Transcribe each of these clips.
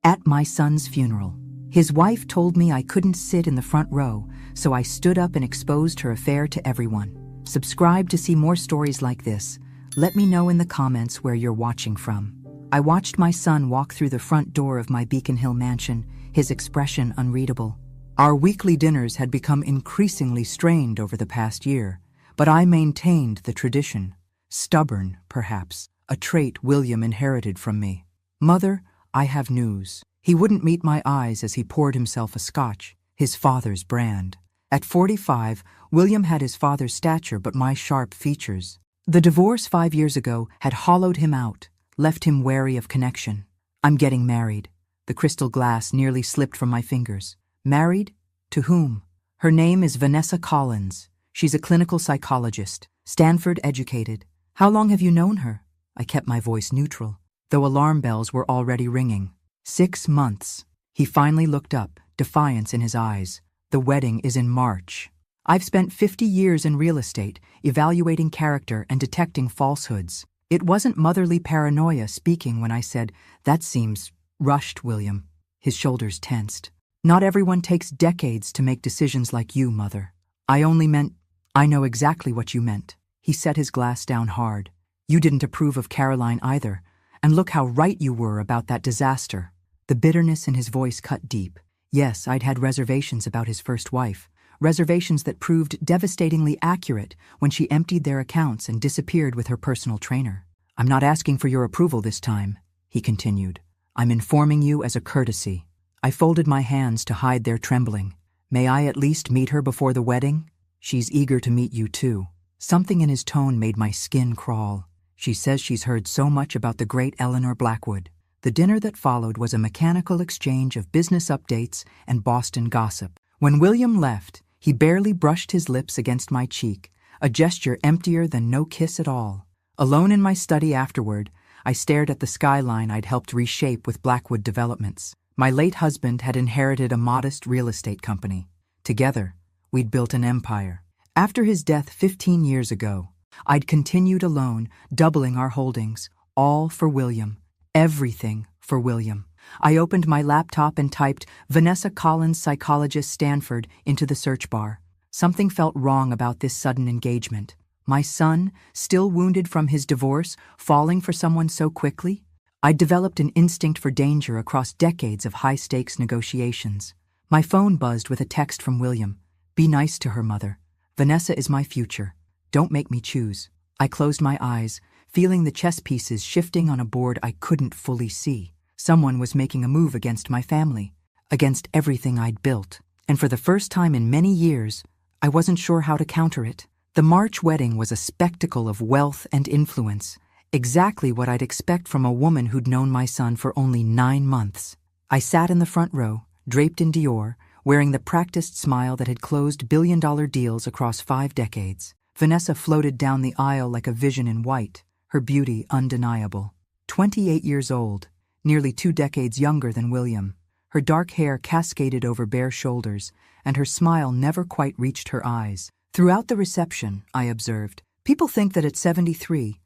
At my son's funeral. His wife told me I couldn't sit in the front row, so I stood up and exposed her affair to everyone. Subscribe to see more stories like this. Let me know in the comments where you're watching from. I watched my son walk through the front door of my Beacon Hill mansion, his expression unreadable. Our weekly dinners had become increasingly strained over the past year, but I maintained the tradition. Stubborn, perhaps, a trait William inherited from me. Mother, I have news. He wouldn't meet my eyes as he poured himself a scotch, his father's brand. At 45, William had his father's stature but my sharp features. The divorce 5 years ago had hollowed him out, left him wary of connection. I'm getting married. The crystal glass nearly slipped from my fingers. Married? To whom? Her name is Vanessa Collins. She's a clinical psychologist, Stanford educated. How long have you known her? I kept my voice neutral, though alarm bells were already ringing. 6 months. He finally looked up, defiance in his eyes. The wedding is in March. I've spent 50 years in real estate, evaluating character and detecting falsehoods. It wasn't motherly paranoia speaking when I said, "That seems rushed, William." His shoulders tensed. Not everyone takes decades to make decisions like you, Mother. I only meant, I know exactly what you meant. He set his glass down hard. You didn't approve of Caroline either, and look how right you were about that disaster. The bitterness in his voice cut deep. Yes, I'd had reservations about his first wife, reservations that proved devastatingly accurate when she emptied their accounts and disappeared with her personal trainer. I'm not asking for your approval this time, he continued. I'm informing you as a courtesy. I folded my hands to hide their trembling. May I at least meet her before the wedding? She's eager to meet you too. Something in his tone made my skin crawl. She says she's heard so much about the great Eleanor Blackwood. The dinner that followed was a mechanical exchange of business updates and Boston gossip. When William left, he barely brushed his lips against my cheek, a gesture emptier than no kiss at all. Alone in my study afterward, I stared at the skyline I'd helped reshape with Blackwood Developments. My late husband had inherited a modest real estate company. Together, we'd built an empire. After his death 15 years ago, I'd continued alone, doubling our holdings, all for William. Everything for William. I opened my laptop and typed Vanessa Collins, psychologist, Stanford, into the search bar. Something felt wrong about this sudden engagement. My son, still wounded from his divorce, falling for someone so quickly? I'd developed an instinct for danger across decades of high-stakes negotiations. My phone buzzed with a text from William. Be nice to her, Mother. Vanessa is my future. Don't make me choose. I closed my eyes, feeling the chess pieces shifting on a board I couldn't fully see. Someone was making a move against my family, against everything I'd built. And for the first time in many years, I wasn't sure how to counter it. The March wedding was a spectacle of wealth and influence, exactly what I'd expect from a woman who'd known my son for only 9 months. I sat in the front row, draped in Dior, wearing the practiced smile that had closed billion-dollar deals across 5 decades. Vanessa floated down the aisle like a vision in white, her beauty undeniable. 28 years old, nearly 2 decades younger than William. Her dark hair cascaded over bare shoulders, and her smile never quite reached her eyes. Throughout the reception, I observed, people think that at 73,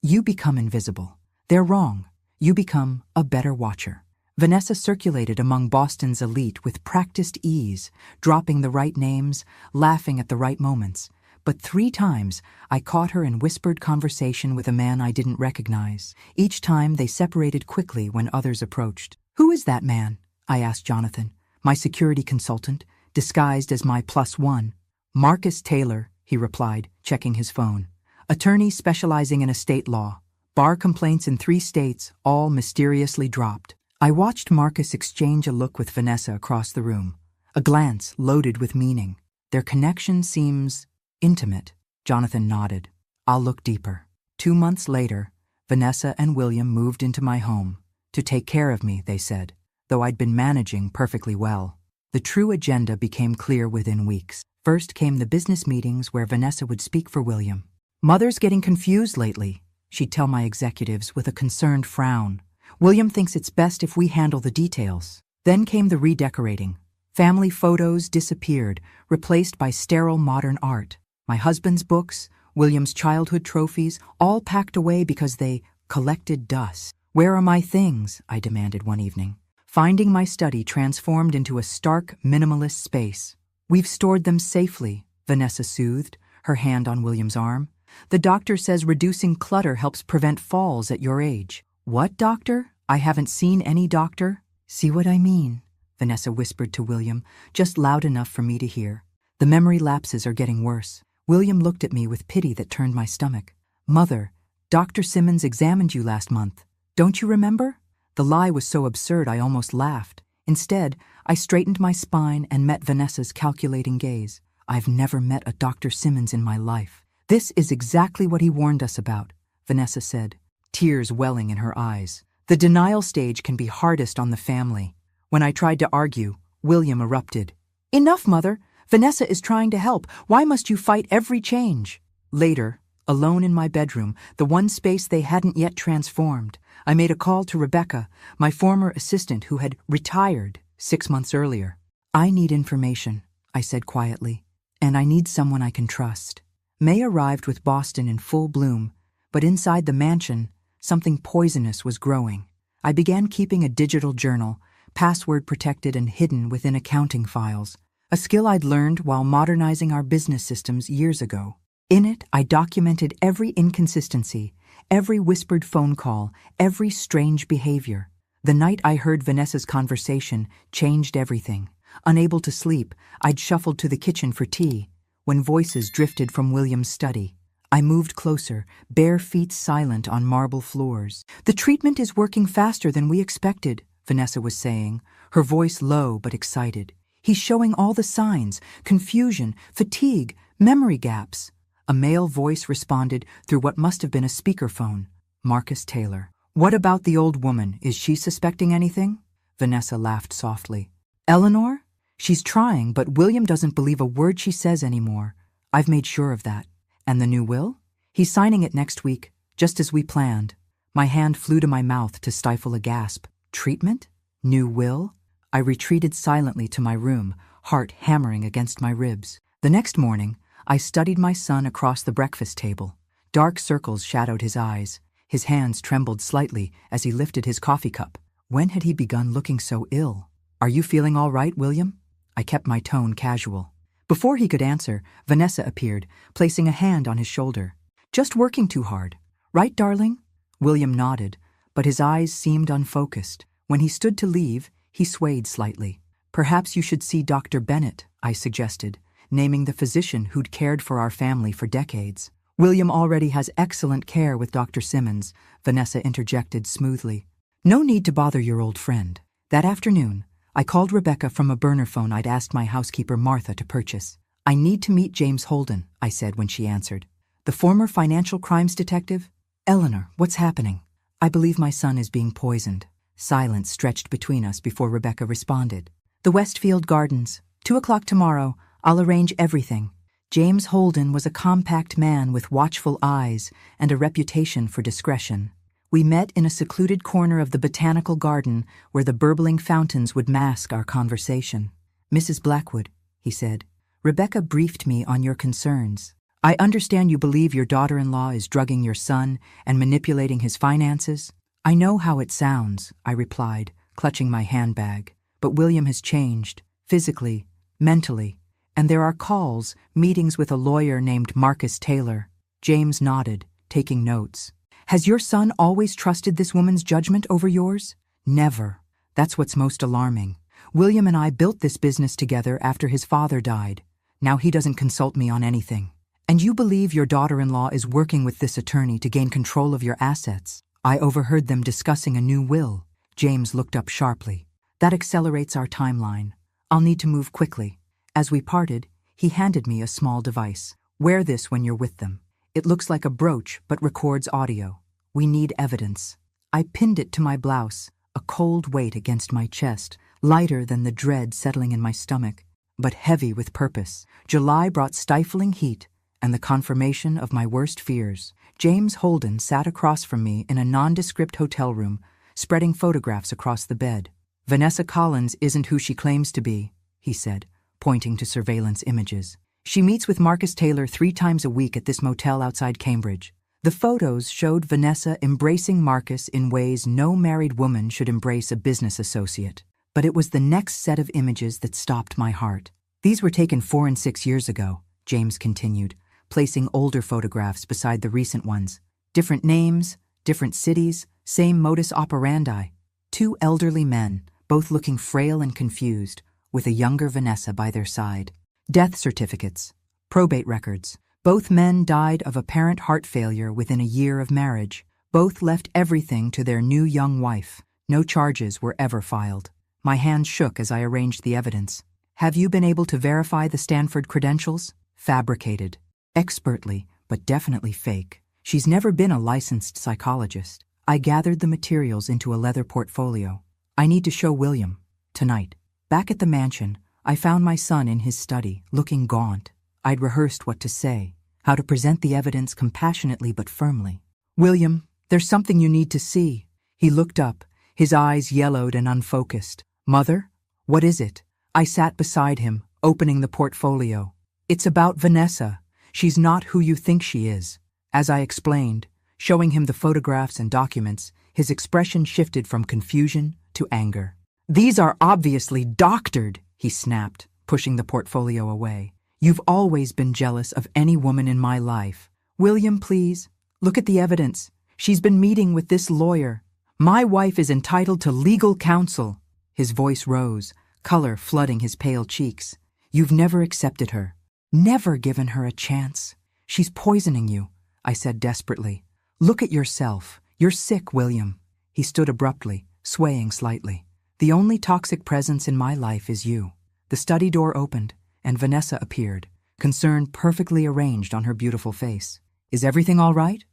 you become invisible. They're wrong. You become a better watcher. Vanessa circulated among Boston's elite with practiced ease, dropping the right names, laughing at the right moments. But 3 times, I caught her in whispered conversation with a man I didn't recognize. Each time, they separated quickly when others approached. Who is that man? I asked Jonathan, my security consultant, disguised as my +1. Marcus Taylor, he replied, checking his phone. Attorney specializing in estate law. Bar complaints in 3 states, all mysteriously dropped. I watched Marcus exchange a look with Vanessa across the room, a glance loaded with meaning. Their connection seems intimate. Jonathan nodded. I'll look deeper. 2 months later, Vanessa and William moved into my home. To take care of me, they said, though I'd been managing perfectly well. The true agenda became clear within weeks. First came the business meetings where Vanessa would speak for William. Mother's getting confused lately, she'd tell my executives with a concerned frown. William thinks it's best if we handle the details. Then came the redecorating. Family photos disappeared, replaced by sterile modern art. My husband's books, William's childhood trophies, all packed away because they collected dust. Where are my things? I demanded one evening. Finding my study transformed into a stark, minimalist space. "We've stored them safely," Vanessa soothed, her hand on William's arm. "The doctor says reducing clutter helps prevent falls at your age." "What doctor? I haven't seen any doctor." "See what I mean?" Vanessa whispered to William, just loud enough for me to hear. "The memory lapses are getting worse." William looked at me with pity that turned my stomach. "Mother, Dr. Simmons examined you last month. Don't you remember?" The lie was so absurd I almost laughed. Instead, I straightened my spine and met Vanessa's calculating gaze. "I've never met a Dr. Simmons in my life." "This is exactly what he warned us about," Vanessa said, tears welling in her eyes. "The denial stage can be hardest on the family." When I tried to argue, William erupted. "Enough, Mother. Vanessa is trying to help. Why must you fight every change?" Later, alone in my bedroom, the one space they hadn't yet transformed, I made a call to Rebecca, my former assistant who had retired 6 months earlier. "I need information," I said quietly, "and I need someone I can trust." May arrived with Boston in full bloom, but inside the mansion, something poisonous was growing. I began keeping a digital journal, password protected and hidden within accounting files, a skill I'd learned while modernizing our business systems years ago. In it, I documented every inconsistency, every whispered phone call, every strange behavior. The night I heard Vanessa's conversation changed everything. Unable to sleep, I'd shuffled to the kitchen for tea, when voices drifted from William's study. I moved closer, bare feet silent on marble floors. "The treatment is working faster than we expected," Vanessa was saying, her voice low but excited. "He's showing all the signs: confusion, fatigue, memory gaps." A male voice responded through what must have been a speakerphone. "Marcus Taylor." "What about the old woman? Is she suspecting anything?" Vanessa laughed softly. "Eleanor? She's trying, but William doesn't believe a word she says anymore. I've made sure of that." "And the new will?" "He's signing it next week, just as we planned." My hand flew to my mouth to stifle a gasp. Treatment? New will? I retreated silently to my room, heart hammering against my ribs. The next morning, I studied my son across the breakfast table. Dark circles shadowed his eyes. His hands trembled slightly as he lifted his coffee cup. When had he begun looking so ill? "Are you feeling all right, William?" I kept my tone casual. Before he could answer, Vanessa appeared, placing a hand on his shoulder. "Just working too hard. Right, darling?" William nodded, but his eyes seemed unfocused. When he stood to leave, he swayed slightly. "Perhaps you should see Dr. Bennett," I suggested, naming the physician who'd cared for our family for decades. "William already has excellent care with Dr. Simmons," Vanessa interjected smoothly. "No need to bother your old friend." That afternoon, I called Rebecca from a burner phone I'd asked my housekeeper Martha to purchase. "I need to meet James Holden," I said when she answered. "The former financial crimes detective?" "Eleanor, what's happening?" "I believe my son is being poisoned." Silence stretched between us before Rebecca responded. "The Westfield Gardens. 2 o'clock tomorrow. I'll arrange everything." James Holden was a compact man with watchful eyes and a reputation for discretion. We met in a secluded corner of the botanical garden where the burbling fountains would mask our conversation. "Mrs. Blackwood," he said, "Rebecca briefed me on your concerns. I understand you believe your daughter-in-law is drugging your son and manipulating his finances." "I know how it sounds," I replied, clutching my handbag. "But William has changed, physically, mentally, and there are calls, meetings with a lawyer named Marcus Taylor." James nodded, taking notes. "Has your son always trusted this woman's judgment over yours?" "Never. That's what's most alarming. William and I built this business together after his father died. Now he doesn't consult me on anything." "And you believe your daughter-in-law is working with this attorney to gain control of your assets?" "I overheard them discussing a new will." James looked up sharply. "That accelerates our timeline. I'll need to move quickly." As we parted, he handed me a small device. "Wear this when you're with them. It looks like a brooch, but records audio. We need evidence." I pinned it to my blouse, a cold weight against my chest, lighter than the dread settling in my stomach, but heavy with purpose. July brought stifling heat and the confirmation of my worst fears. James Holden sat across from me in a nondescript hotel room, spreading photographs across the bed. "Vanessa Collins isn't who she claims to be," he said, pointing to surveillance images. "She meets with Marcus Taylor 3 times a week at this motel outside Cambridge. The photos showed Vanessa embracing Marcus in ways no married woman should embrace a business associate. But it was the next set of images that stopped my heart. These were taken 4 and 6 years ago, James continued, placing older photographs beside the recent ones. Different names, different cities, same modus operandi. 2 elderly men, both looking frail and confused, with a younger Vanessa by their side. Death certificates, probate records. Both men died of apparent heart failure within a year of marriage. Both left everything to their new young wife. No charges were ever filed. My hands shook as I arranged the evidence. Have you been able to verify the Stanford credentials? Fabricated. Expertly, but definitely fake. She's never been a licensed psychologist. I gathered the materials into a leather portfolio. I need to show William. Tonight. Back at the mansion, I found my son in his study, looking gaunt. I'd rehearsed what to say, how to present the evidence compassionately but firmly. William, there's something you need to see. He looked up, his eyes yellowed and unfocused. Mother? What is it? I sat beside him, opening the portfolio. It's about Vanessa. She's not who you think she is. As I explained, showing him the photographs and documents, his expression shifted from confusion to anger. These are obviously doctored, he snapped, pushing the portfolio away. You've always been jealous of any woman in my life. William, please, look at the evidence. She's been meeting with this lawyer. My wife is entitled to legal counsel. His voice rose, color flooding his pale cheeks. You've never accepted her. Never given her a chance. She's poisoning you, I said desperately. Look at yourself. You're sick, William. He stood abruptly, swaying slightly. The only toxic presence in my life is you. The study door opened, and Vanessa appeared, concern perfectly arranged on her beautiful face. Is everything all right?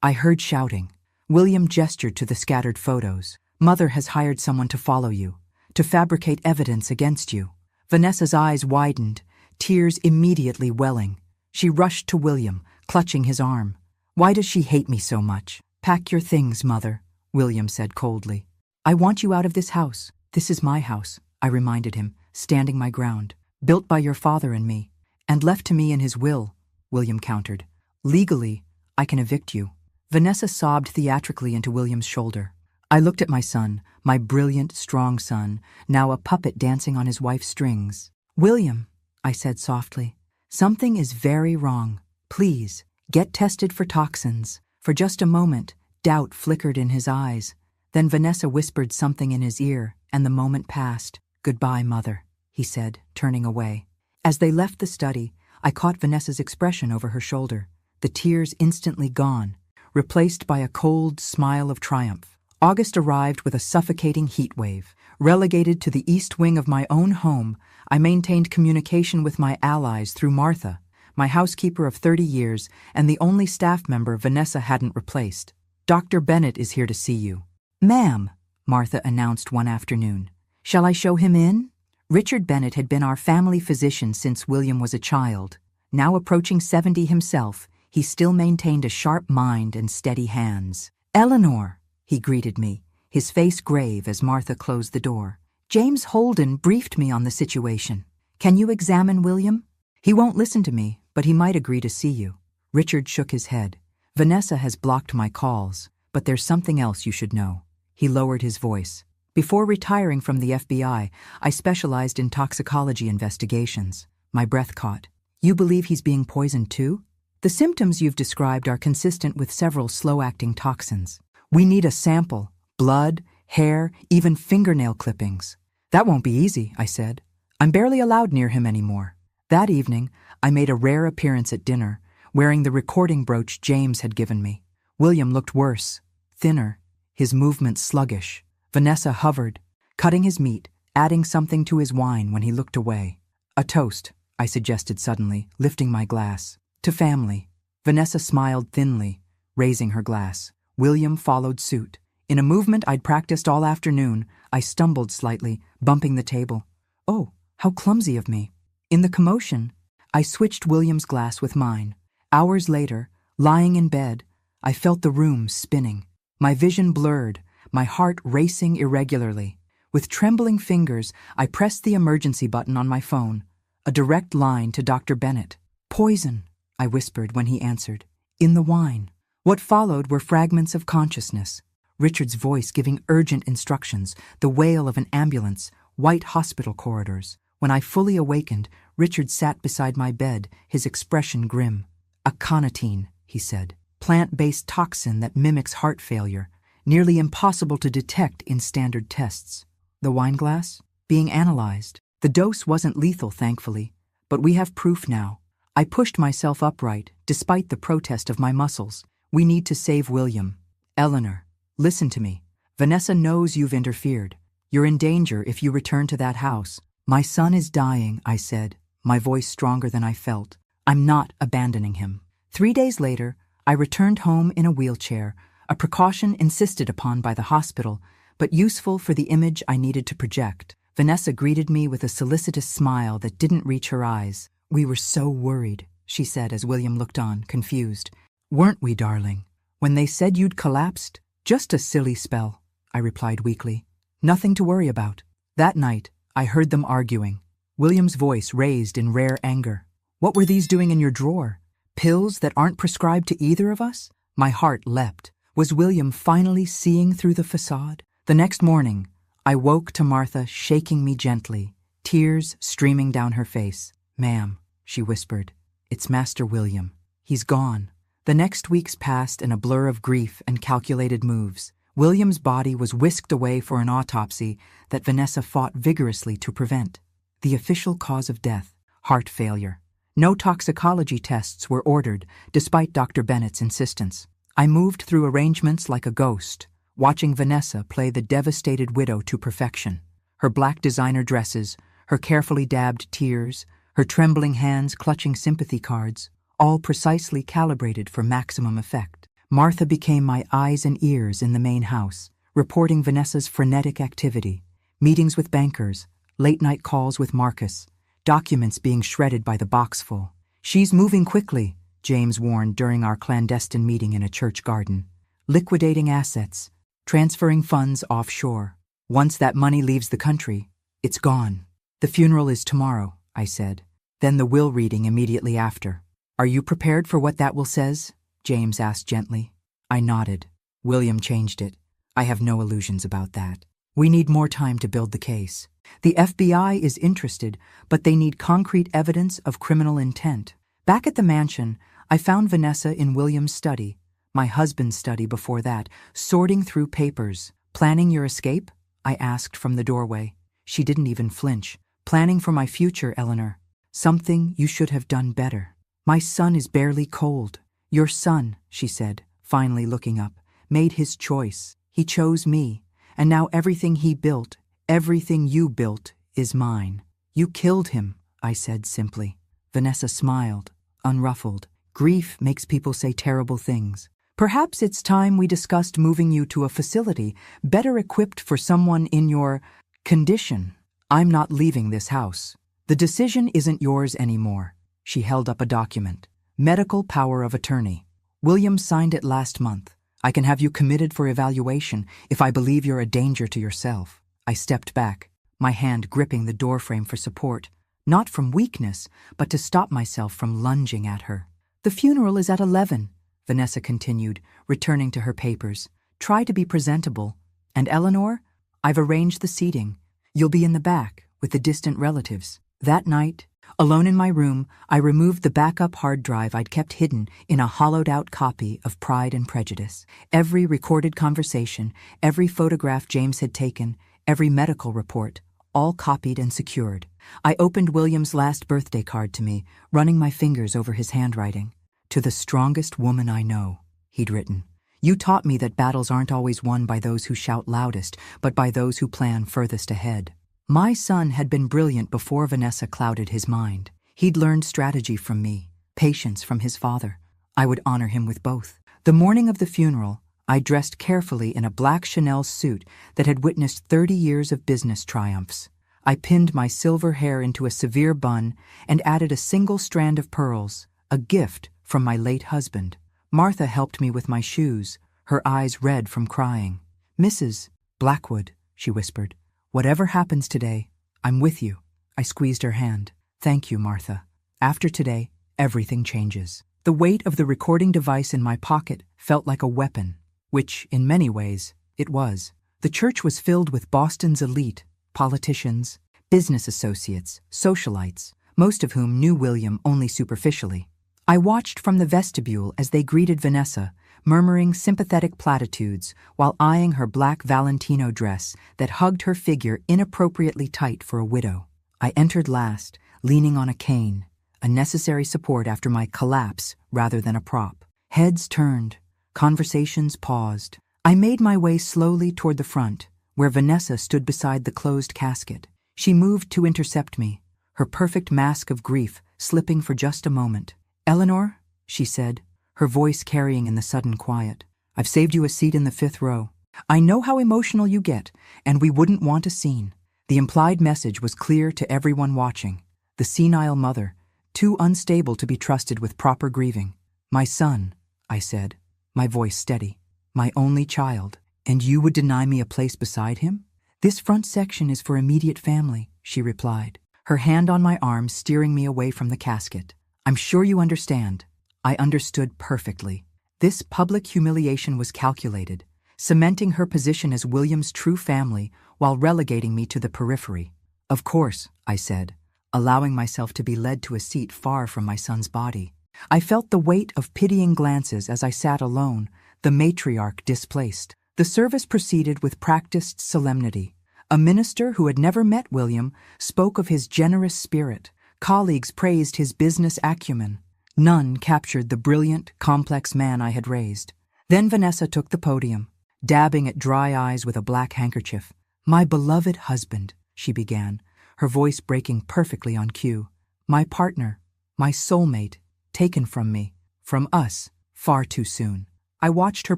I heard shouting. William gestured to the scattered photos. Mother has hired someone to follow you, to fabricate evidence against you. Vanessa's eyes widened, tears immediately welling. She rushed to William, clutching his arm. Why does she hate me so much? Pack your things, Mother, William said coldly. I want you out of this house. This is my house, I reminded him, standing my ground. Built by your father and me, and left to me in his will, William countered. Legally, I can evict you. Vanessa sobbed theatrically into William's shoulder. I looked at my son, my brilliant, strong son, now a puppet dancing on his wife's strings. William, I said softly, something is very wrong. Please, get tested for toxins. For just a moment, doubt flickered in his eyes. Then Vanessa whispered something in his ear, and the moment passed. Goodbye, Mother, he said, turning away. As they left the study, I caught Vanessa's expression over her shoulder, the tears instantly gone, replaced by a cold smile of triumph. August arrived with a suffocating heat wave. Relegated to the east wing of my own home, I maintained communication with my allies through Martha, my housekeeper of 30 years and the only staff member Vanessa hadn't replaced. Dr. Bennett is here to see you. Ma'am, Martha announced one afternoon. Shall I show him in? Richard Bennett had been our family physician since William was a child. Now approaching 70 himself, he still maintained a sharp mind and steady hands. Eleanor, he greeted me, his face grave as Martha closed the door. James Holden briefed me on the situation. Can you examine William? He won't listen to me, but he might agree to see you. Richard shook his head. Vanessa has blocked my calls, but there's something else you should know. He lowered his voice. Before retiring from the FBI, I specialized in toxicology investigations. My breath caught. You believe he's being poisoned too? The symptoms you've described are consistent with several slow-acting toxins. We need a sample. Blood, hair, even fingernail clippings. That won't be easy, I said. I'm barely allowed near him anymore. That evening, I made a rare appearance at dinner, wearing the recording brooch James had given me. William looked worse, thinner, his movements sluggish. Vanessa hovered, cutting his meat, adding something to his wine when he looked away. A toast, I suggested suddenly, lifting my glass. To family. Vanessa smiled thinly, raising her glass. William followed suit. In a movement I'd practiced all afternoon, I stumbled slightly, bumping the table. Oh, how clumsy of me. In the commotion, I switched William's glass with mine. Hours later, lying in bed, I felt the room spinning. My vision blurred, my heart racing irregularly. With trembling fingers, I pressed the emergency button on my phone. A direct line to Dr. Bennett. Poison, I whispered when he answered. In the wine. What followed were fragments of consciousness. Richard's voice giving urgent instructions, the wail of an ambulance, white hospital corridors. When I fully awakened, Richard sat beside my bed, his expression grim. Aconitine, he said. Plant-based toxin that mimics heart failure, nearly impossible to detect in standard tests. The wine glass? Being analyzed. The dose wasn't lethal, thankfully, but we have proof now. I pushed myself upright, despite the protest of my muscles. We need to save William. Eleanor, listen to me. Vanessa knows you've interfered. You're in danger if you return to that house. My son is dying, I said, my voice stronger than I felt. I'm not abandoning him. 3 days later, I returned home in a wheelchair, a precaution insisted upon by the hospital, but useful for the image I needed to project. Vanessa greeted me with a solicitous smile that didn't reach her eyes. We were so worried, she said as William looked on, confused. Weren't we, darling? When they said you'd collapsed? Just a silly spell, I replied weakly. Nothing to worry about. That night, I heard them arguing. William's voice raised in rare anger. What were these doing in your drawer? Pills that aren't prescribed to either of us? My heart leapt. Was William finally seeing through the facade? The next morning, I woke to Martha shaking me gently, tears streaming down her face. Ma'am, she whispered, it's Master William. He's gone. The next weeks passed in a blur of grief and calculated moves. William's body was whisked away for an autopsy that Vanessa fought vigorously to prevent. The official cause of death, heart failure. No toxicology tests were ordered, despite Dr. Bennett's insistence. I moved through arrangements like a ghost, watching Vanessa play the devastated widow to perfection. Her black designer dresses, her carefully dabbed tears, her trembling hands clutching sympathy cards, all precisely calibrated for maximum effect. Martha became my eyes and ears in the main house, reporting Vanessa's frenetic activity, meetings with bankers, late-night calls with Marcus, documents being shredded by the boxful. She's moving quickly, James warned during our clandestine meeting in a church garden. Liquidating assets, transferring funds offshore. Once that money leaves the country, it's gone. The funeral is tomorrow, I said. Then the will reading immediately after. Are you prepared for what that will says? James asked gently. I nodded. William changed it. I have no illusions about that. We need more time to build the case. The FBI is interested, but they need concrete evidence of criminal intent. Back at the mansion, I found Vanessa in William's study, my husband's study before that, sorting through papers. Planning your escape? I asked from the doorway. She didn't even flinch. Planning for my future, Eleanor. Something you should have done better. My son is barely cold. Your son, she said, finally looking up, made his choice. He chose me, and now everything he built, everything you built, is mine. You killed him, I said simply. Vanessa smiled, unruffled. Grief makes people say terrible things. Perhaps it's time we discussed moving you to a facility better equipped for someone in your condition. I'm not leaving this house. The decision isn't yours anymore. She held up a document. Medical power of attorney. William signed it last month. I can have you committed for evaluation if I believe you're a danger to yourself. I stepped back, my hand gripping the doorframe for support, not from weakness, but to stop myself from lunging at her. The funeral is at 11, Vanessa continued, returning to her papers. Try to be presentable. And Eleanor, I've arranged the seating. You'll be in the back, with the distant relatives. That night, alone in my room, I removed the backup hard drive I'd kept hidden in a hollowed-out copy of Pride and Prejudice. Every recorded conversation, every photograph James had taken, every medical report, all copied and secured. I opened William's last birthday card to me, running my fingers over his handwriting. To the strongest woman I know, he'd written. You taught me that battles aren't always won by those who shout loudest, but by those who plan furthest ahead. My son had been brilliant before Vanessa clouded his mind. He'd learned strategy from me, patience from his father. I would honor him with both. The morning of the funeral, I dressed carefully in a black Chanel suit that had witnessed 30 years of business triumphs. I pinned my silver hair into a severe bun and added a single strand of pearls, a gift from my late husband. Martha helped me with my shoes, her eyes red from crying. Mrs. Blackwood, she whispered, whatever happens today, I'm with you. I squeezed her hand. Thank you, Martha. After today, everything changes. The weight of the recording device in my pocket felt like a weapon, which, in many ways, it was. The church was filled with Boston's elite, politicians, business associates, socialites, most of whom knew William only superficially. I watched from the vestibule as they greeted Vanessa, murmuring sympathetic platitudes while eyeing her black Valentino dress that hugged her figure inappropriately tight for a widow. I entered last, leaning on a cane, a necessary support after my collapse rather than a prop. Heads turned, conversations paused. I made my way slowly toward the front, where Vanessa stood beside the closed casket. She moved to intercept me, her perfect mask of grief slipping for just a moment. "Eleanor," she said, her voice carrying in the sudden quiet, "I've saved you a seat in the 5th row. I know how emotional you get, and we wouldn't want a scene." The implied message was clear to everyone watching. The senile mother, too unstable to be trusted with proper grieving. "My son," I said, my voice steady. "My only child. And you would deny me a place beside him?" "This front section is for immediate family," she replied, her hand on my arm steering me away from the casket. "I'm sure you understand." I understood perfectly. This public humiliation was calculated, cementing her position as William's true family while relegating me to the periphery. "Of course," I said, allowing myself to be led to a seat far from my son's body. I felt the weight of pitying glances as I sat alone, the matriarch displaced. The service proceeded with practiced solemnity. A minister who had never met William spoke of his generous spirit. Colleagues praised his business acumen. None captured the brilliant, complex man I had raised. Then Vanessa took the podium, dabbing at dry eyes with a black handkerchief. "My beloved husband," she began, her voice breaking perfectly on cue. "My partner, my soulmate, taken from me, from us, far too soon." I watched her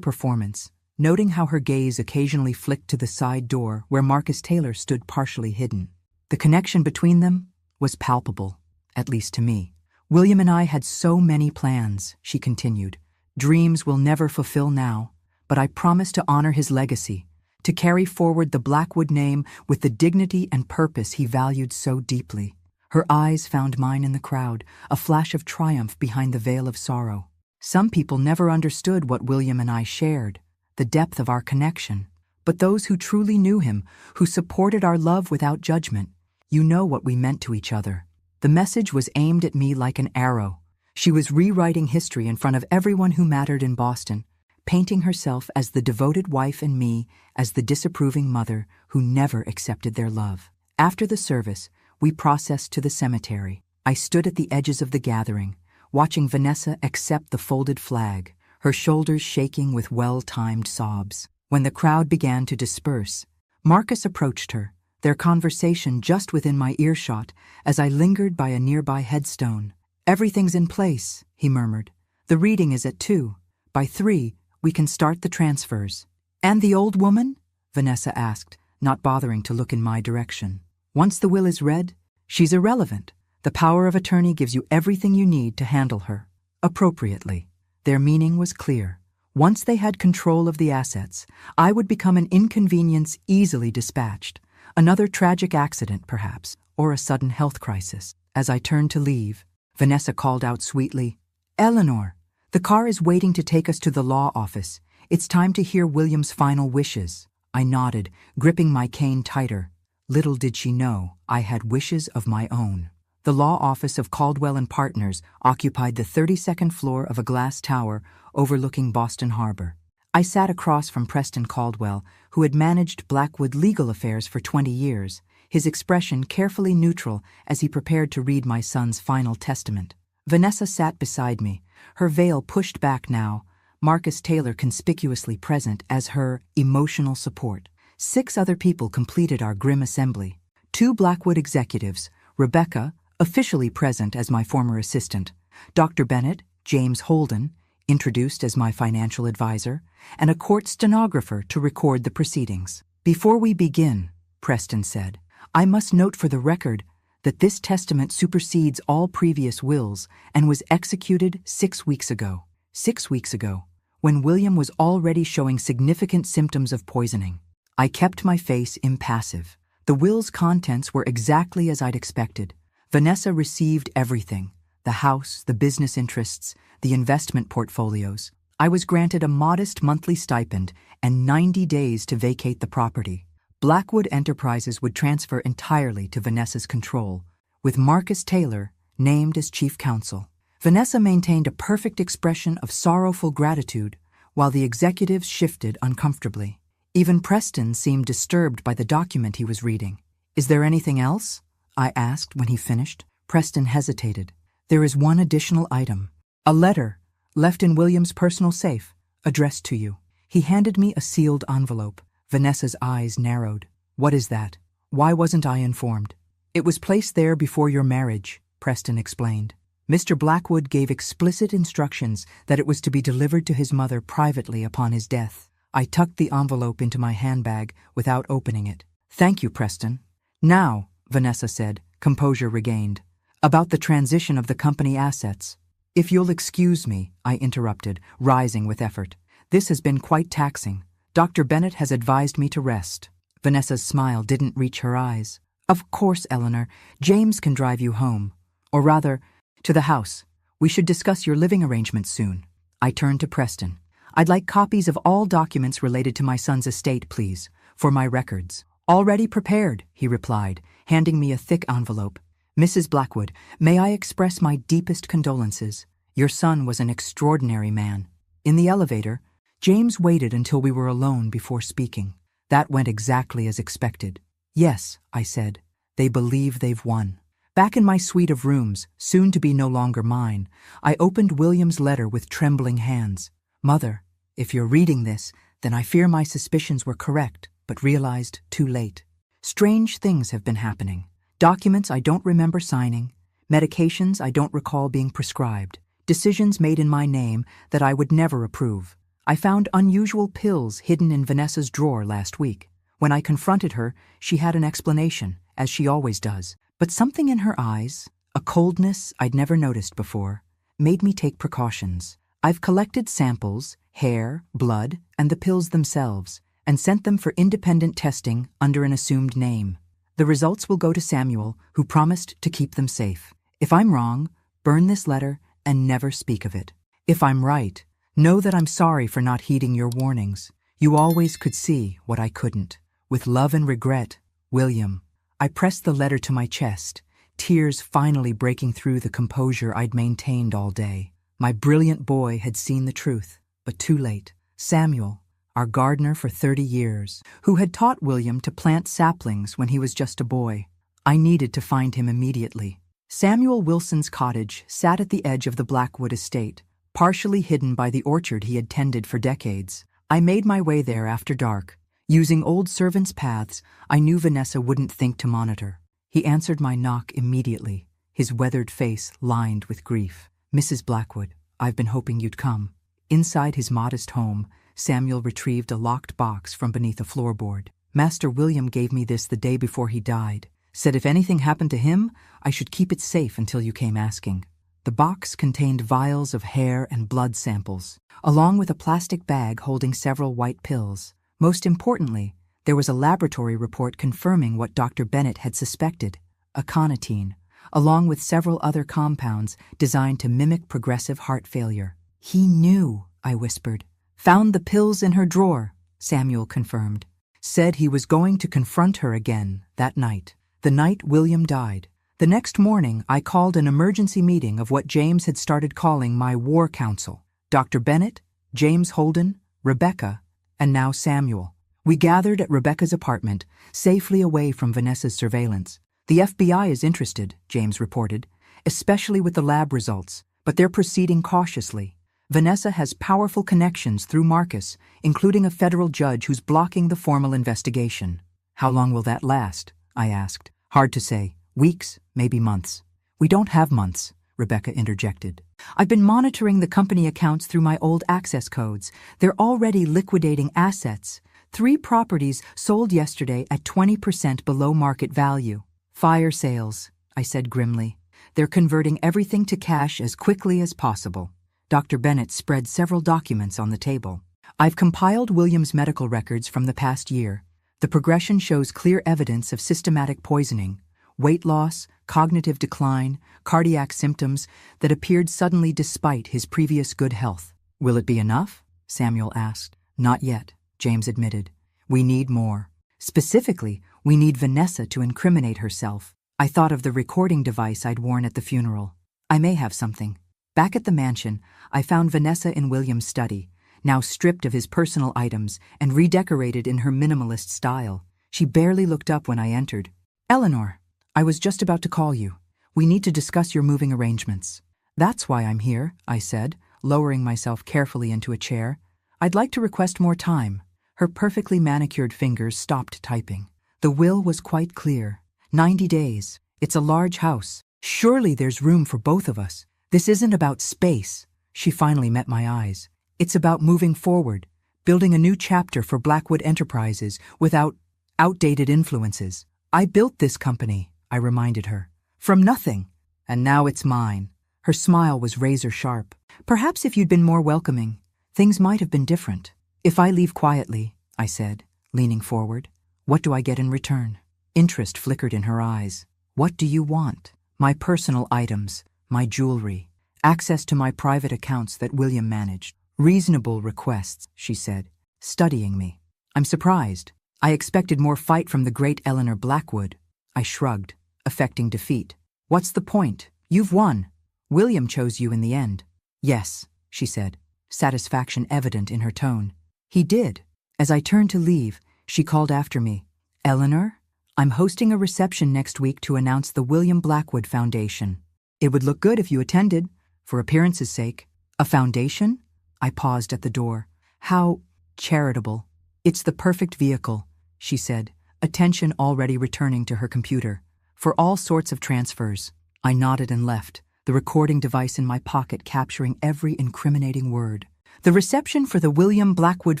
performance, noting how her gaze occasionally flicked to the side door where Marcus Taylor stood partially hidden. The connection between them was palpable, at least to me. "William and I had so many plans," she continued. "Dreams we'll never fulfill now, but I promise to honor his legacy, to carry forward the Blackwood name with the dignity and purpose he valued so deeply." Her eyes found mine in the crowd, a flash of triumph behind the veil of sorrow. Some people never understood what William and I shared, the depth of our connection. But those who truly knew him, who supported our love without judgment, you know what we meant to each other. The message was aimed at me like an arrow. She was rewriting history in front of everyone who mattered in Boston, painting herself as the devoted wife and me as the disapproving mother who never accepted their love. After the service, we processed to the cemetery. I stood at the edges of the gathering, watching Vanessa accept the folded flag, her shoulders shaking with well-timed sobs. When the crowd began to disperse, Marcus approached her, their conversation just within my earshot as I lingered by a nearby headstone. "Everything's in place," he murmured. "The reading is at 2. By 3, we can start the transfers." "And the old woman?" Vanessa asked, not bothering to look in my direction. "Once the will is read, she's irrelevant. The power of attorney gives you everything you need to handle her appropriately." Their meaning was clear. Once they had control of the assets, I would become an inconvenience easily dispatched. Another tragic accident, perhaps, or a sudden health crisis. As I turned to leave, Vanessa called out sweetly, "Eleanor, the car is waiting to take us to the law office. It's time to hear William's final wishes." I nodded, gripping my cane tighter. Little did she know I had wishes of my own. The law office of Caldwell and Partners occupied the 32nd floor of a glass tower overlooking Boston Harbor. I sat across from Preston Caldwell, who had managed Blackwood legal affairs for 20 years, his expression carefully neutral as he prepared to read my son's final testament. Vanessa sat beside me, her veil pushed back now, Marcus Taylor conspicuously present as her emotional support. 6 other people completed our grim assembly. 2 Blackwood executives, Rebecca, officially present as my former assistant, Dr. Bennett, James Holden, introduced as my financial advisor, and a court stenographer to record the proceedings. "Before we begin," Preston said, "I must note for the record that this testament supersedes all previous wills and was executed 6 weeks ago. 6 weeks ago, when William was already showing significant symptoms of poisoning." I kept my face impassive. The will's contents were exactly as I'd expected. Vanessa received everything: The house, the business interests, the investment portfolios. I was granted a modest monthly stipend and 90 days to vacate the property. Blackwood Enterprises would transfer entirely to Vanessa's control, with Marcus Taylor named as chief counsel. Vanessa maintained a perfect expression of sorrowful gratitude, while the executives shifted uncomfortably. Even Preston seemed disturbed by the document he was reading. "Is there anything else?" I asked when he finished. Preston hesitated. "There is one additional item. A letter left in William's personal safe, addressed to you." He handed me a sealed envelope. Vanessa's eyes narrowed. "What is that? Why wasn't I informed?" "It was placed there before your marriage," Preston explained. "Mr. Blackwood gave explicit instructions that it was to be delivered to his mother privately upon his death." I tucked the envelope into my handbag without opening it. "Thank you, Preston." "Now," Vanessa said, composure regained, "about the transition of the company assets." "If you'll excuse me," I interrupted, rising with effort. "This has been quite taxing. Dr. Bennett has advised me to rest." Vanessa's smile didn't reach her eyes. "Of course, Eleanor. James can drive you home. Or rather, to the house. We should discuss your living arrangements soon." I turned to Preston. "I'd like copies of all documents related to my son's estate, please, for my records." "Already prepared," he replied, handing me a thick envelope. "Mrs. Blackwood, may I express my deepest condolences? Your son was an extraordinary man." In the elevator, James waited until we were alone before speaking. That went exactly as expected. "Yes," I said, "they believe they've won." Back in my suite of rooms, soon to be no longer mine, I opened William's letter with trembling hands. "Mother, if you're reading this, then I fear my suspicions were correct, but realized too late. Strange things have been happening. Documents I don't remember signing, medications I don't recall being prescribed, decisions made in my name that I would never approve. I found unusual pills hidden in Vanessa's drawer last week. When I confronted her, she had an explanation, as she always does. But something in her eyes, a coldness I'd never noticed before, made me take precautions. I've collected samples, hair, blood, and the pills themselves, and sent them for independent testing under an assumed name. The results will go to Samuel, who promised to keep them safe. If I'm wrong, burn this letter and never speak of it. If I'm right, know that I'm sorry for not heeding your warnings. You always could see what I couldn't. With love and regret, William." I pressed the letter to my chest, tears finally breaking through the composure I'd maintained all day. My brilliant boy had seen the truth, but too late. Samuel, our gardener for 30 years, who had taught William to plant saplings when he was just a boy. I needed to find him immediately. Samuel Wilson's cottage sat at the edge of the Blackwood estate, partially hidden by the orchard he had tended for decades. I made my way there after dark. Using old servants' paths, I knew Vanessa wouldn't think to monitor. He answered my knock immediately, his weathered face lined with grief. "Mrs. Blackwood, I've been hoping you'd come." Inside his modest home, Samuel retrieved a locked box from beneath a floorboard. "Master William gave me this the day before he died. Said if anything happened to him, I should keep it safe until you came asking." The box contained vials of hair and blood samples, along with a plastic bag holding several white pills. Most importantly, there was a laboratory report confirming what Dr. Bennett had suspected, aconitine, along with several other compounds designed to mimic progressive heart failure. "He knew," I whispered. "Found the pills in her drawer," Samuel confirmed. "Said he was going to confront her again that night, the night William died." The next morning, I called an emergency meeting of what James had started calling my war council. Dr. Bennett, James Holden, Rebecca, and now Samuel. We gathered at Rebecca's apartment, safely away from Vanessa's surveillance. "The FBI is interested," James reported, "especially with the lab results, but they're proceeding cautiously. Vanessa has powerful connections through Marcus, including a federal judge who's blocking the formal investigation." "How long will that last?" I asked. "Hard to say. Weeks, maybe months." "We don't have months," Rebecca interjected. "I've been monitoring the company accounts through my old access codes. They're already liquidating assets. 3 properties sold yesterday at 20% below market value. Fire sales," I said grimly. "They're converting everything to cash as quickly as possible." Dr. Bennett spread several documents on the table. "I've compiled William's medical records from the past year. The progression shows clear evidence of systematic poisoning. weight loss, cognitive decline, cardiac symptoms that appeared suddenly despite his previous good health. "Will it be enough?" Samuel asked. "Not yet," James admitted. "We need more. Specifically, we need Vanessa to incriminate herself." I thought of the recording device I'd worn at the funeral. I may have something. Back at the mansion, I found Vanessa in William's study, now stripped of his personal items and redecorated in her minimalist style. She barely looked up when I entered. "Eleanor, I was just about to call you. We need to discuss your moving arrangements." "That's why I'm here," I said, lowering myself carefully into a chair. "I'd like to request more time." Her perfectly manicured fingers stopped typing. The will was quite clear. 90 days. It's a large house. Surely there's room for both of us. This isn't about space. She finally met my eyes. It's about moving forward, building a new chapter for Blackwood Enterprises without outdated influences. "I built this company," I reminded her, "from nothing, and now it's mine." Her smile was razor sharp. "Perhaps if you'd been more welcoming, things might have been different." "If I leave quietly," I said, leaning forward, "what do I get in return?" Interest flickered in her eyes. "What do you want?" "My personal items, my jewelry, access to my private accounts that William managed." "Reasonable requests," she said, studying me. "I'm surprised. I expected more fight from the great Eleanor Blackwood." I shrugged, affecting defeat. "What's the point? You've won. William chose you in the end." "Yes," she said, satisfaction evident in her tone. "He did." As I turned to leave, she called after me. "Eleanor, I'm hosting a reception next week to announce the William Blackwood Foundation. It would look good if you attended, for appearance's sake." "A foundation?" I paused at the door. "How charitable." "It's the perfect vehicle," she said, attention already returning to her computer. "For all sorts of transfers." I nodded and left, the recording device in my pocket capturing every incriminating word. The reception for the William Blackwood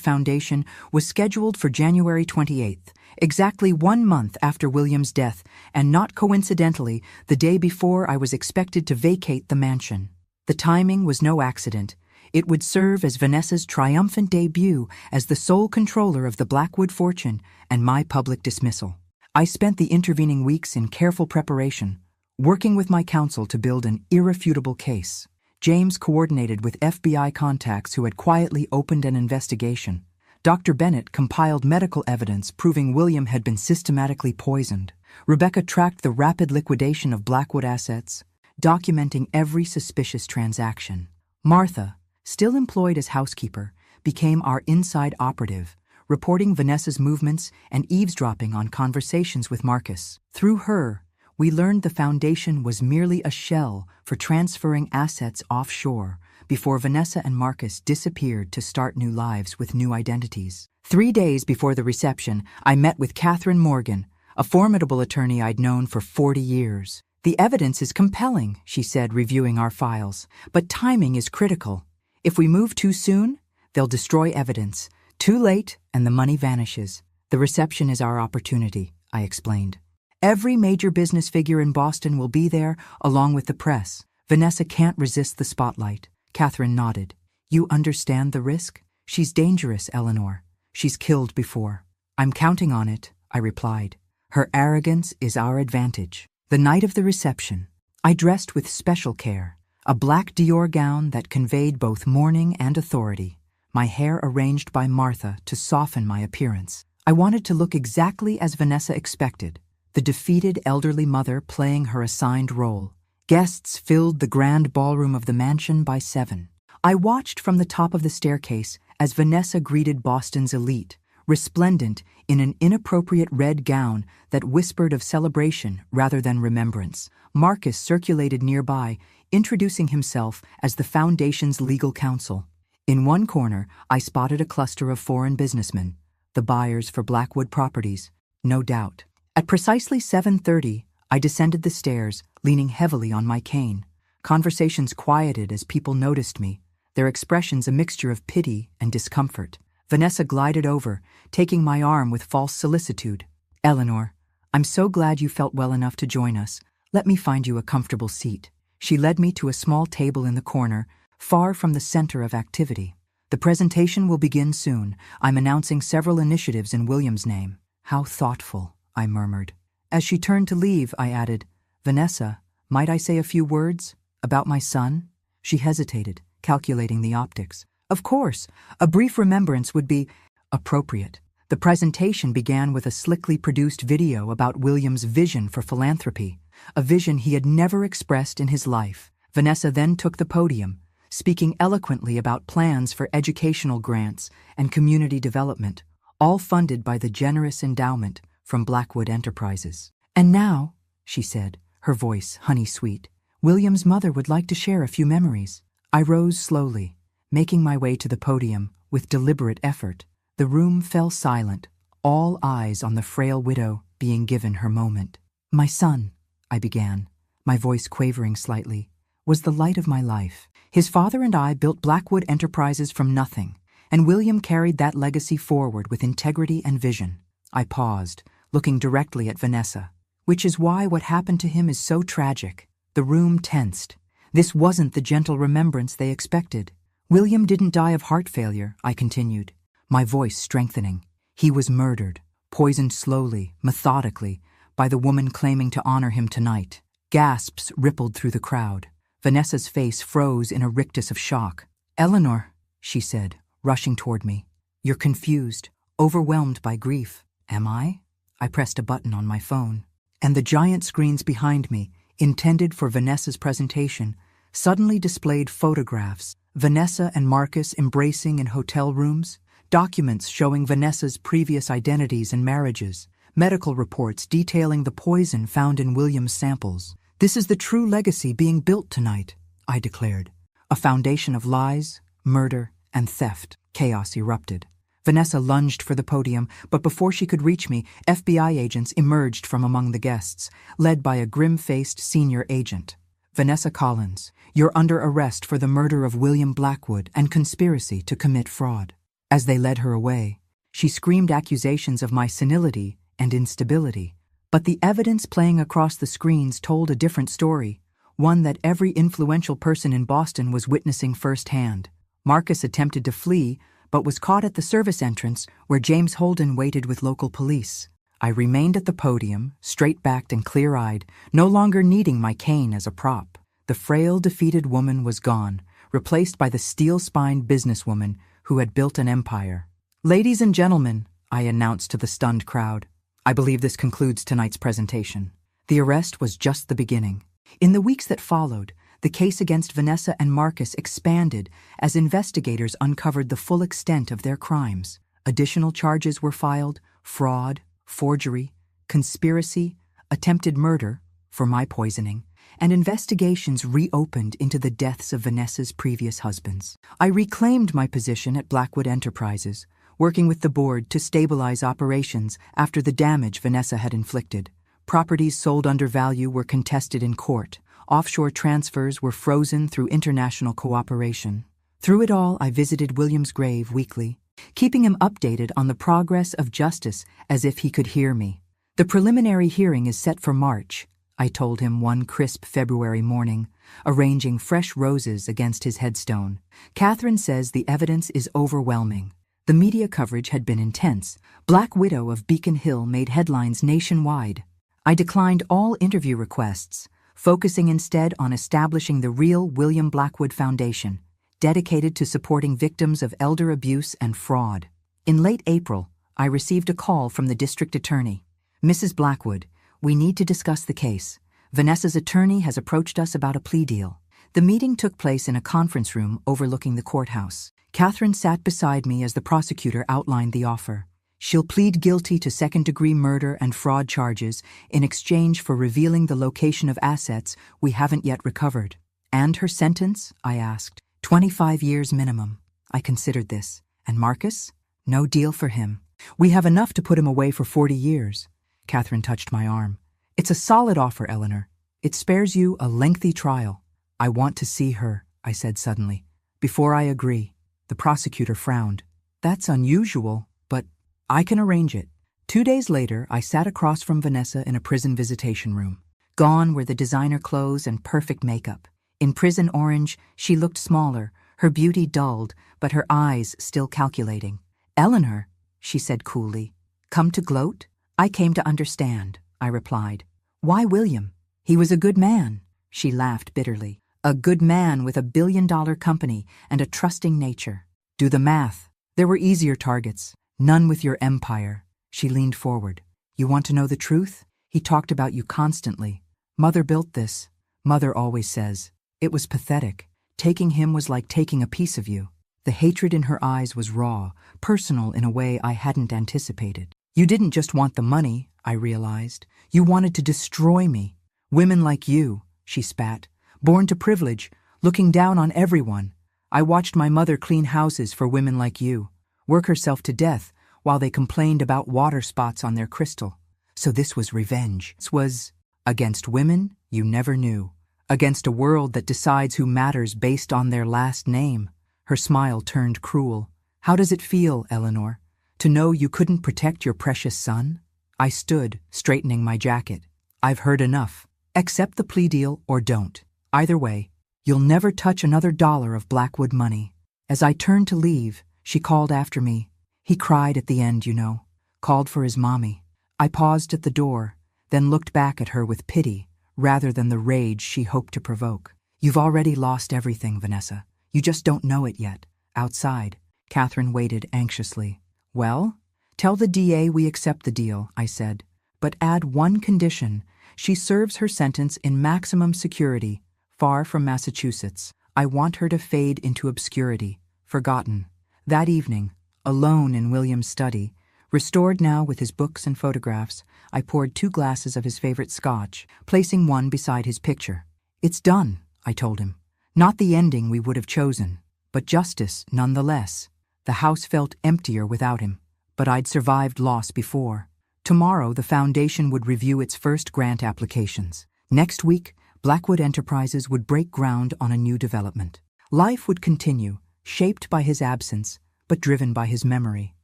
Foundation was scheduled for January 28th, exactly 1 month after William's death, and not coincidentally, the day before I was expected to vacate the mansion. The timing was no accident. It would serve as Vanessa's triumphant debut as the sole controller of the Blackwood fortune and my public dismissal. I spent the intervening weeks in careful preparation, working with my counsel to build an irrefutable case. James coordinated with FBI contacts who had quietly opened an investigation. Dr. Bennett compiled medical evidence proving William had been systematically poisoned. Rebecca tracked the rapid liquidation of Blackwood assets, documenting every suspicious transaction. Martha, still employed as housekeeper, became our inside operative, reporting Vanessa's movements and eavesdropping on conversations with Marcus. Through her, we learned the foundation was merely a shell for transferring assets offshore before Vanessa and Marcus disappeared to start new lives with new identities. 3 days before the reception, I met with Catherine Morgan, a formidable attorney I'd known for 40 years. "The evidence is compelling," she said, reviewing our files, "but timing is critical. If we move too soon, they'll destroy evidence. Too late, and the money vanishes. The reception is our opportunity," I explained. "Every major business figure in Boston will be there, along with the press. Vanessa can't resist the spotlight." Catherine nodded. "You understand the risk? She's dangerous, Eleanor. She's killed before." "I'm counting on it," I replied. "Her arrogance is our advantage." The night of the reception, I dressed with special care. A black Dior gown that conveyed both mourning and authority, my hair arranged by Martha to soften my appearance. I wanted to look exactly as Vanessa expected, the defeated elderly mother playing her assigned role. Guests filled the grand ballroom of the mansion by 7. I watched from the top of the staircase as Vanessa greeted Boston's elite, resplendent in an inappropriate red gown that whispered of celebration rather than remembrance. Marcus circulated nearby, introducing himself as the foundation's legal counsel. In one corner, I spotted a cluster of foreign businessmen, the buyers for Blackwood properties, no doubt. At precisely 7:30, I descended the stairs, leaning heavily on my cane. Conversations quieted as people noticed me, their expressions a mixture of pity and discomfort. Vanessa glided over, taking my arm with false solicitude. "Eleanor, I'm so glad you felt well enough to join us. Let me find you a comfortable seat." She led me to a small table in the corner, far from the center of activity. "The presentation will begin soon. I'm announcing several initiatives in William's name." "How thoughtful," I murmured. As she turned to leave, I added, "Vanessa, might I say a few words about my son?" She hesitated, calculating the optics. Of course, a brief remembrance would be appropriate. The presentation began with a slickly produced video about William's vision for philanthropy, a vision he had never expressed in his life. Vanessa then took the podium, speaking eloquently about plans for educational grants and community development, all funded by the generous endowment from Blackwood Enterprises. "And now," she said, her voice honey-sweet, "William's mother would like to share a few memories." I rose slowly, making my way to the podium with deliberate effort. The room fell silent, all eyes on the frail widow being given her moment. "My son," I began, my voice quavering slightly, "was the light of my life. His father and I built Blackwood Enterprises from nothing, and William carried that legacy forward with integrity and vision." I paused, looking directly at Vanessa. "Which is why what happened to him is so tragic." The room tensed. This wasn't the gentle remembrance they expected. "William didn't die of heart failure," I continued, my voice strengthening. "He was murdered, poisoned slowly, methodically, by the woman claiming to honor him tonight." Gasps rippled through the crowd. Vanessa's face froze in a rictus of shock. "Eleanor," she said, rushing toward me, "you're confused, overwhelmed by grief." "Am I?" I pressed a button on my phone, and the giant screens behind me, intended for Vanessa's presentation, suddenly displayed photographs. Vanessa and Marcus embracing in hotel rooms, documents showing Vanessa's previous identities and marriages, medical reports detailing the poison found in William's samples. "This is the true legacy being built tonight," I declared. "A foundation of lies, murder, and theft." Chaos erupted. Vanessa lunged for the podium, but before she could reach me, FBI agents emerged from among the guests, led by a grim-faced senior agent. "Vanessa Collins, you're under arrest for the murder of William Blackwood and conspiracy to commit fraud." As they led her away, she screamed accusations of my senility and instability. But the evidence playing across the screens told a different story, one that every influential person in Boston was witnessing firsthand. Marcus attempted to flee, but was caught at the service entrance where James Holden waited with local police. I remained at the podium, straight-backed and clear-eyed, no longer needing my cane as a prop. The frail, defeated woman was gone, replaced by the steel-spined businesswoman who had built an empire. "Ladies and gentlemen," I announced to the stunned crowd, "I believe this concludes tonight's presentation." The arrest was just the beginning. In the weeks that followed, the case against Vanessa and Marcus expanded as investigators uncovered the full extent of their crimes. Additional charges were filed: fraud, forgery, conspiracy, attempted murder for my poisoning, and investigations reopened into the deaths of Vanessa's previous husbands. I reclaimed my position at Blackwood Enterprises, working with the board to stabilize operations after the damage Vanessa had inflicted. Properties sold under value were contested in court. Offshore transfers were frozen through international cooperation. Through it all, I visited William's grave weekly, keeping him updated on the progress of justice as if he could hear me. "The preliminary hearing is set for March," I told him one crisp February morning, arranging fresh roses against his headstone. "Catherine says the evidence is overwhelming." The media coverage had been intense. Black Widow of Beacon Hill made headlines nationwide. I declined all interview requests, focusing instead on establishing the real William Blackwood Foundation, dedicated to supporting victims of elder abuse and fraud. In late April, I received a call from the district attorney. "Mrs. Blackwood, we need to discuss the case. Vanessa's attorney has approached us about a plea deal." The meeting took place in a conference room overlooking the courthouse. Catherine sat beside me as the prosecutor outlined the offer. "She'll plead guilty to second-degree murder and fraud charges in exchange for revealing the location of assets we haven't yet recovered." "And her sentence?" I asked. 25 years minimum." I considered this. "And Marcus? No deal for him." "We have enough to put him away for 40 years. Catherine touched my arm. "It's a solid offer, Eleanor. It spares you a lengthy trial." "I want to see her," I said suddenly, "before I agree." The prosecutor frowned. "That's unusual, but I can arrange it." 2 days later, I sat across from Vanessa in a prison visitation room. Gone were the designer clothes and perfect makeup. In prison orange, she looked smaller, her beauty dulled, but her eyes still calculating. "Eleanor," she said coolly, "come to gloat?" "I came to understand." I replied. Why William? He was a good man. She laughed bitterly. A good man with a billion-dollar company and a trusting nature. Do the math. There were easier targets. None with your empire. She leaned forward. You want to know the truth? He talked about you constantly. Mother built this. Mother always says. It was pathetic. Taking him was like taking a piece of you. The hatred in her eyes was raw, personal in a way I hadn't anticipated. You didn't just want the money, I realized. You wanted to destroy me. Women like you, she spat, born to privilege, looking down on everyone. I watched my mother clean houses for women like you, work herself to death while they complained about water spots on their crystal. So this was revenge. This was against women you never knew, against a world that decides who matters based on their last name. Her smile turned cruel. How does it feel, Eleanor, to know you couldn't protect your precious son? I stood, straightening my jacket. I've heard enough. Accept the plea deal or don't. Either way, you'll never touch another dollar of Blackwood money. As I turned to leave, she called after me. He cried at the end, you know. Called for his mommy. I paused at the door, then looked back at her with pity, rather than the rage she hoped to provoke. You've already lost everything, Vanessa. You just don't know it yet. Outside, Catherine waited anxiously. Well, tell the DA we accept the deal, I said. But add one condition. She serves her sentence in maximum security, far from Massachusetts. I want her to fade into obscurity, forgotten. That evening, alone in William's study, restored now with his books and photographs, I poured 2 glasses of his favorite scotch, placing one beside his picture. It's done, I told him. Not the ending we would have chosen, but justice nonetheless. The house felt emptier without him, but I'd survived loss before. Tomorrow the foundation would review its first grant applications. Next week, Blackwood Enterprises would break ground on a new development. Life would continue, shaped by his absence, but driven by his memory.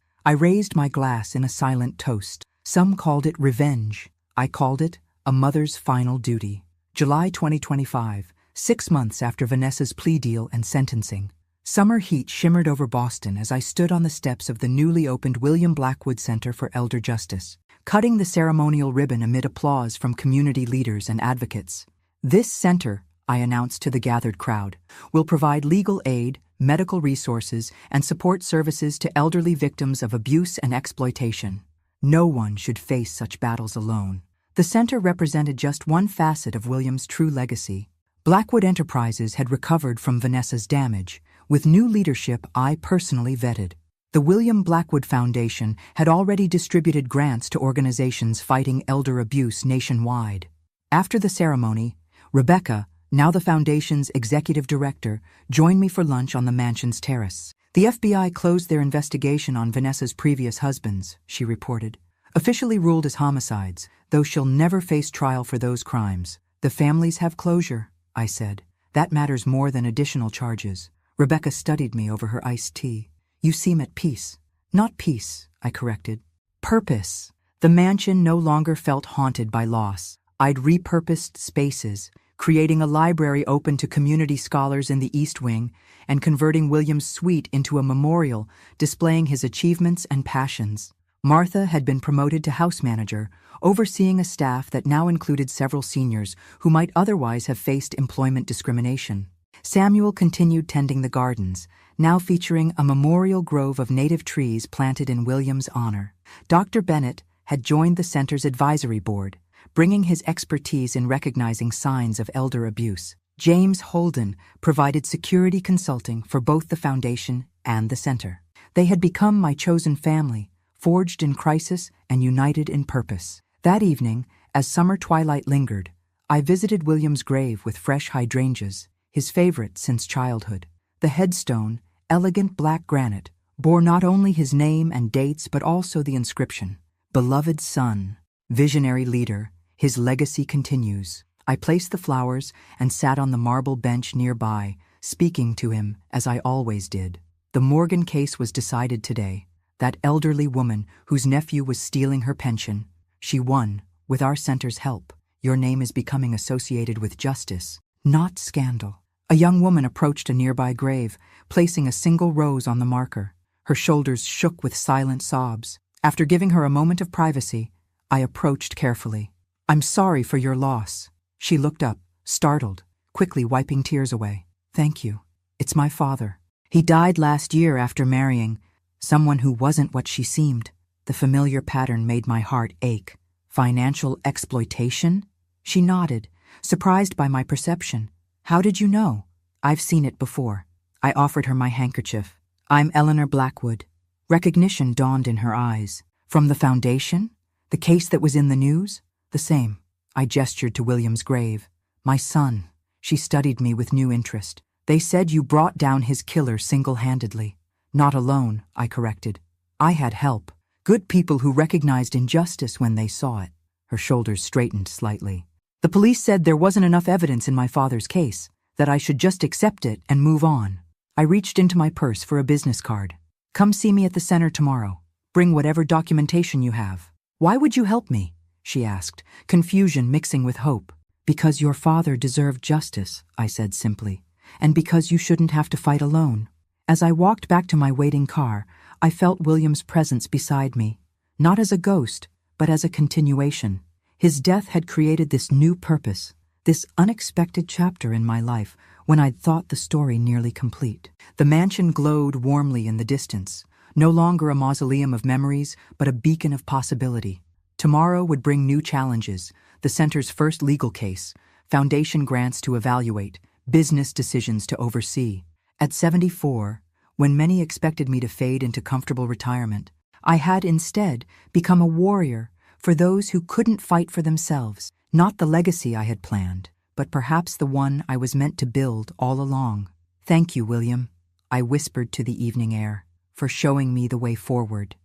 I raised my glass in a silent toast. Some called it revenge. I called it a mother's final duty. July 2025, 6 months after Vanessa's plea deal and sentencing. Summer heat shimmered over Boston as I stood on the steps of the newly opened William Blackwood Center for Elder Justice, cutting the ceremonial ribbon amid applause from community leaders and advocates. This center, I announced to the gathered crowd, will provide legal aid, medical resources, and support services to elderly victims of abuse and exploitation. No one should face such battles alone. The center represented just one facet of William's true legacy. Blackwood Enterprises had recovered from Vanessa's damage. With new leadership I personally vetted. The William Blackwood Foundation had already distributed grants to organizations fighting elder abuse nationwide. After the ceremony, Rebecca, now the foundation's executive director, joined me for lunch on the mansion's terrace. The FBI closed their investigation on Vanessa's previous husbands, she reported. Officially ruled as homicides, though she'll never face trial for those crimes. The families have closure, I said. That matters more than additional charges. Rebecca studied me over her iced tea. You seem at peace. Not peace, I corrected. Purpose. The mansion no longer felt haunted by loss. I'd repurposed spaces, creating a library open to community scholars in the East Wing and converting William's suite into a memorial displaying his achievements and passions. Martha had been promoted to house manager, overseeing a staff that now included several seniors who might otherwise have faced employment discrimination. Samuel continued tending the gardens, now featuring a memorial grove of native trees planted in William's honor. Dr. Bennett had joined the center's advisory board, bringing his expertise in recognizing signs of elder abuse. James Holden provided security consulting for both the foundation and the center. They had become my chosen family, forged in crisis and united in purpose. That evening, as summer twilight lingered, I visited William's grave with fresh hydrangeas, his favorite since childhood. The headstone, elegant black granite, bore not only his name and dates but also the inscription, "Beloved son, visionary leader, his legacy continues." I placed the flowers and sat on the marble bench nearby, speaking to him as I always did. The Morgan case was decided today. That elderly woman whose nephew was stealing her pension. She won, with our center's help. Your name is becoming associated with justice, not scandal. A young woman approached a nearby grave, placing a single rose on the marker. Her shoulders shook with silent sobs. After giving her a moment of privacy, I approached carefully. I'm sorry for your loss. She looked up, startled, quickly wiping tears away. Thank you. It's my father. He died last year after marrying someone who wasn't what she seemed. The familiar pattern made my heart ache. Financial exploitation? She nodded, surprised by my perception. How did you know? I've seen it before. I offered her my handkerchief. I'm Eleanor Blackwood. Recognition dawned in her eyes. From the foundation? The case that was in the news? The same. I gestured to William's grave. My son. She studied me with new interest. They said you brought down his killer single-handedly. Not alone, I corrected. I had help. Good people who recognized injustice when they saw it. Her shoulders straightened slightly. The police said there wasn't enough evidence in my father's case, that I should just accept it and move on. I reached into my purse for a business card. Come see me at the center tomorrow. Bring whatever documentation you have. Why would you help me? She asked, confusion mixing with hope. Because your father deserved justice, I said simply, and because you shouldn't have to fight alone. As I walked back to my waiting car, I felt William's presence beside me, not as a ghost, but as a continuation. His death had created this new purpose, this unexpected chapter in my life when I'd thought the story nearly complete. The mansion glowed warmly in the distance, no longer a mausoleum of memories, but a beacon of possibility. Tomorrow would bring new challenges, the center's first legal case, foundation grants to evaluate, business decisions to oversee. At 74, when many expected me to fade into comfortable retirement, I had instead become a warrior for those who couldn't fight for themselves, not the legacy I had planned, but perhaps the one I was meant to build all along. Thank you, William, I whispered to the evening air, for showing me the way forward.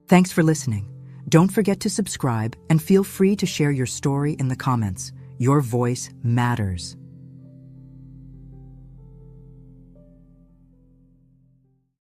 Thanks for listening. Don't forget to subscribe and feel free to share your story in the comments. Your voice matters.